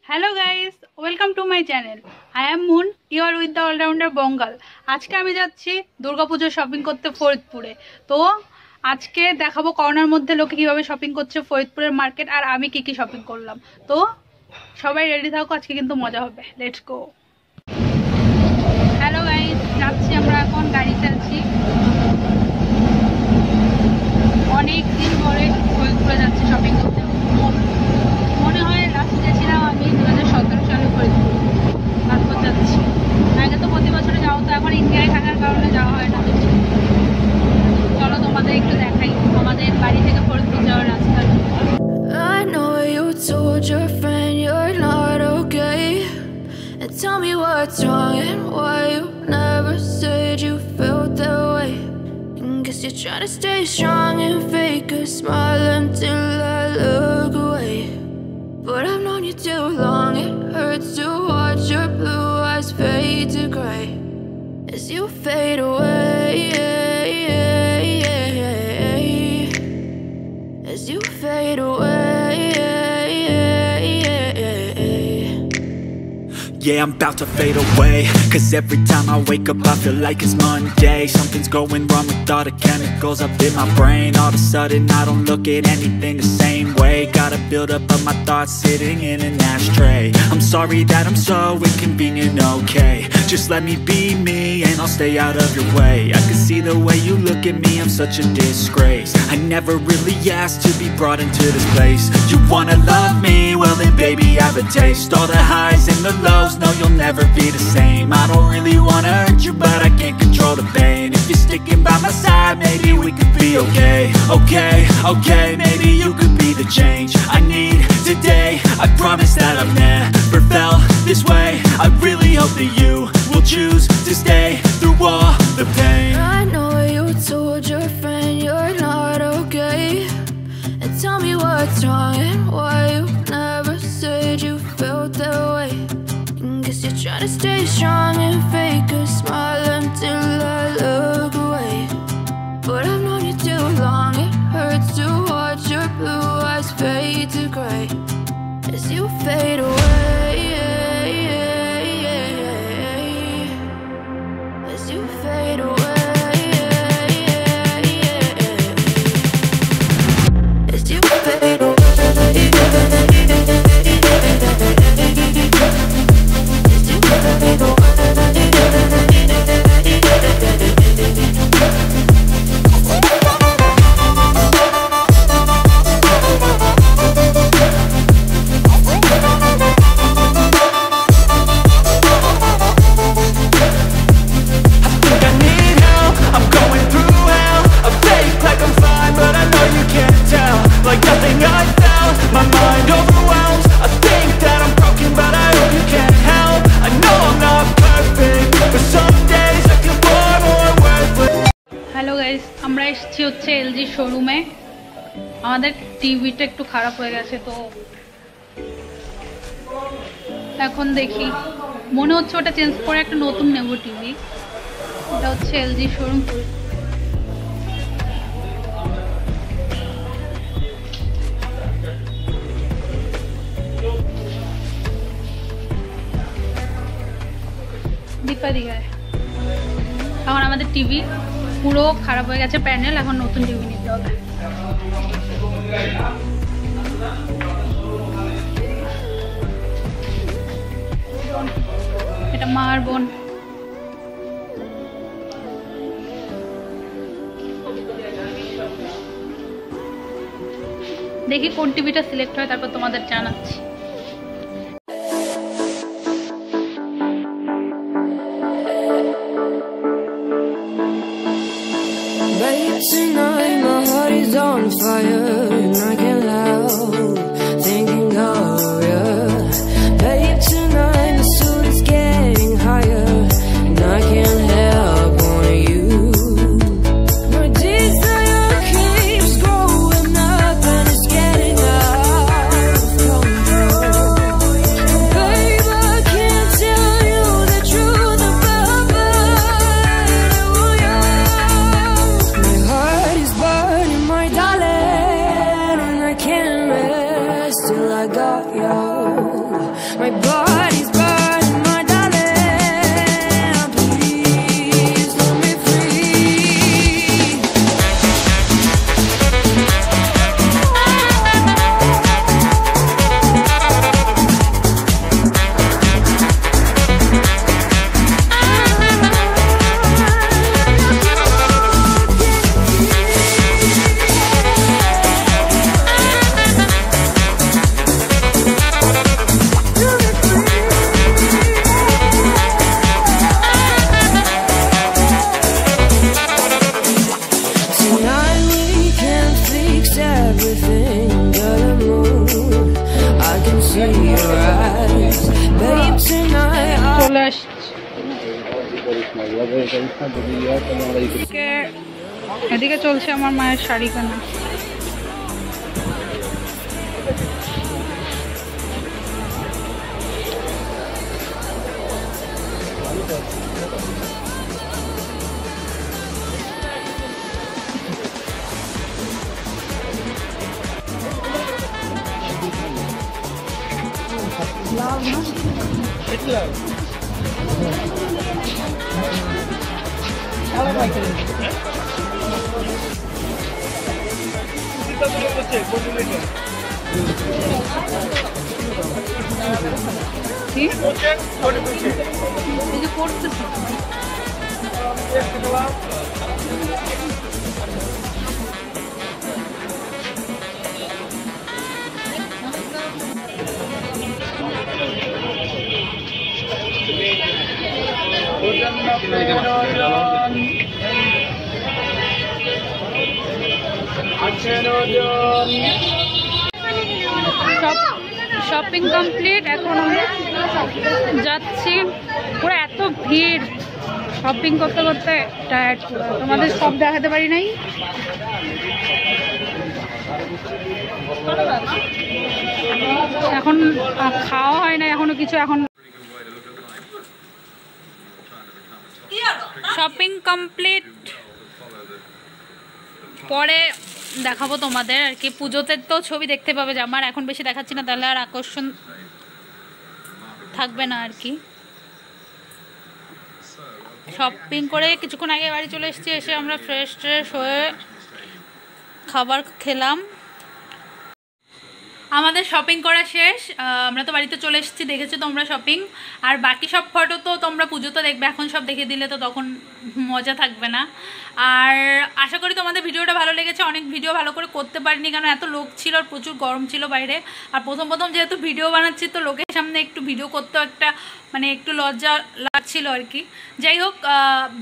Hello guys, welcome to my channel. I am Mun, you are with the allrounder Bangal. আজকে আমি যাচ্ছি দুর্গাপুজোর shopping করতে ফরিদপুরে। তো আজকে দেখাবো করোনার মধ্যে লোকে কিভাবে শপিং করছে ফরিদপুরের মার্কেট, আর আমি কি কি শপিং করলাম। তো সবাই রেডি থাকো, আজকে কিন্তু মজা হবে। Let's go. হ্যালো গাইস, যাচ্ছি আমরা এখন, গাড়িতে আছি। অনেক দিন পরে ফরিদপুরে যাচ্ছি শপিং করতে। মনে হয় লাস্ট গেছিলাম আমি 2017 সালে ফরিদপুর, তারপর যাচ্ছি। আগে তো প্রতি বছরে যাও, তো এখন ইন্ডিয়ায় থাকার কারণে যাওয়া হয় না। চলো তোমাদের একটু দেখাই আমাদের বাড়ি থেকে ফরিদপুর যাওয়ার রাস্তা। I know you told your friend you're not okay, and tell me what's wrong and why you never said you felt that way. And guess you're trying to stay strong and fake a smile until I look away. But I've known you too long, it hurts to watch your blue eyes fade to gray as you fade away, as you fade away. Yeah, I'm about to fade away, 'cause every time I wake up I feel like it's Monday. Something's going wrong with all the chemicals up in my brain. All of a sudden I don't look at anything the same way. Gotta build up of my thoughts sitting in an ashtray. I'm sorry that I'm so inconvenient, okay. Just let me be me and I'll stay out of your way. I can see the way you look at me, I'm such a disgrace. I never really asked to be brought into this place. You wanna love me? Well then baby I have a taste. All the highs and the lows, no you'll never be the same. I don't really wanna hurt you, but I can't control the pain. If you're sticking by my side, maybe we could be okay. Okay, maybe you could be the change I need today. I promise that I've never felt this way. I really hope that you will choose to stay through all the pain. I know you told your friend you're not okay, and tell me what's wrong and why you never said you felt that way. Guess you're trying to stay strong and fake a smile until I look away. But I've known you too long, it hurts to watch your blue eyes fade to gray as you fade away, as you fade away, as you fade away. Hello guys, আমরা এসেছি হচ্ছে LG শোরুমে। আমাদের টিভিটা একটু খারাপ হয়ে গেছে, তো এখন দেখি, মনে হচ্ছে ওটা চেঞ্জ করে একটা নতুন নেব টিভি। এটা হচ্ছে এলজি শোরুম। দীপা দিঘায় এখন আমাদের টিভি পুরো খারাপ হয়ে গেছে, প্যানেল। এখন নতুন টিভি নিতে হবে। এটা মা আর বোন। দেখি কোন টিভিটা সিলেক্ট হয়, তারপর তোমাদের জানাচ্ছি। Tonight my heart is on fire and I can't help thinking of you. Babe, tonight the sun is getting higher and I can't help wanting you. My desire keeps growing up and it's getting out of control. eyes. Babe, tonight চলে আসছি এদিকে চলছে আমার মায়ের শাড়ি কেনা। Shopping complete, এখন আমরা যাচ্ছি। পুরো এত ভিড়, শপিং করতে করতে টায়ার্ড। তোমাদের সব দেখাতে পারি নাই। এখন খাওয়া হয় না এখনো কিছু। এখন শপিং কমপ্লিট, পরে দেখাবো তোমাদের আর কি। পুজোতে তো ছবি দেখতে পাবে যে আমার, এখন বেশি দেখাচ্ছি না, তাহলে আর আকর্ষণ থাকবে না আর কি। শপিং করে কিছুক্ষণ আগে বাড়ি চলে এসেছি। এসে আমরা ফ্রেশ ট্রেশ হয়ে খাবার খেলাম। আমাদের শপিং করা শেষ, আমরা তো বাড়িতে চলে এসেছি, দেখেছো তোমরা শপিং। আর বাকি সব ফটো তো তোমরা পুজোতে দেখবে, এখন সব দেখে দিলে তো তখন মজা থাকবে না। আর আশা করি তোমাদের ভিডিওটা ভালো লেগেছে। অনেক ভিডিও ভালো করে করতে পারিনি, কারণ এত লোক ছিল আর প্রচুর গরম ছিল বাইরে। আর প্রথম প্রথম যেহেতু ভিডিও বানাচ্ছি, তো লোকের সামনে একটু ভিডিও করতেও একটা মানে একটু লজ্জা লাগছিল আর কি। যাই হোক,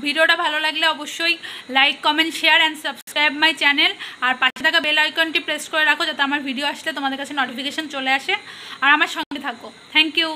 ভিডিওটা ভালো লাগলে অবশ্যই like, comment, share and subscribe my channel. আর পাশে থাকা বেল আইকনটি প্রেস করে রাখো, যাতে আমার ভিডিও আসলে তোমাদের কাছে নোটিফিকেশন চলে আসে আর আমার সঙ্গে থাকো। Thank you.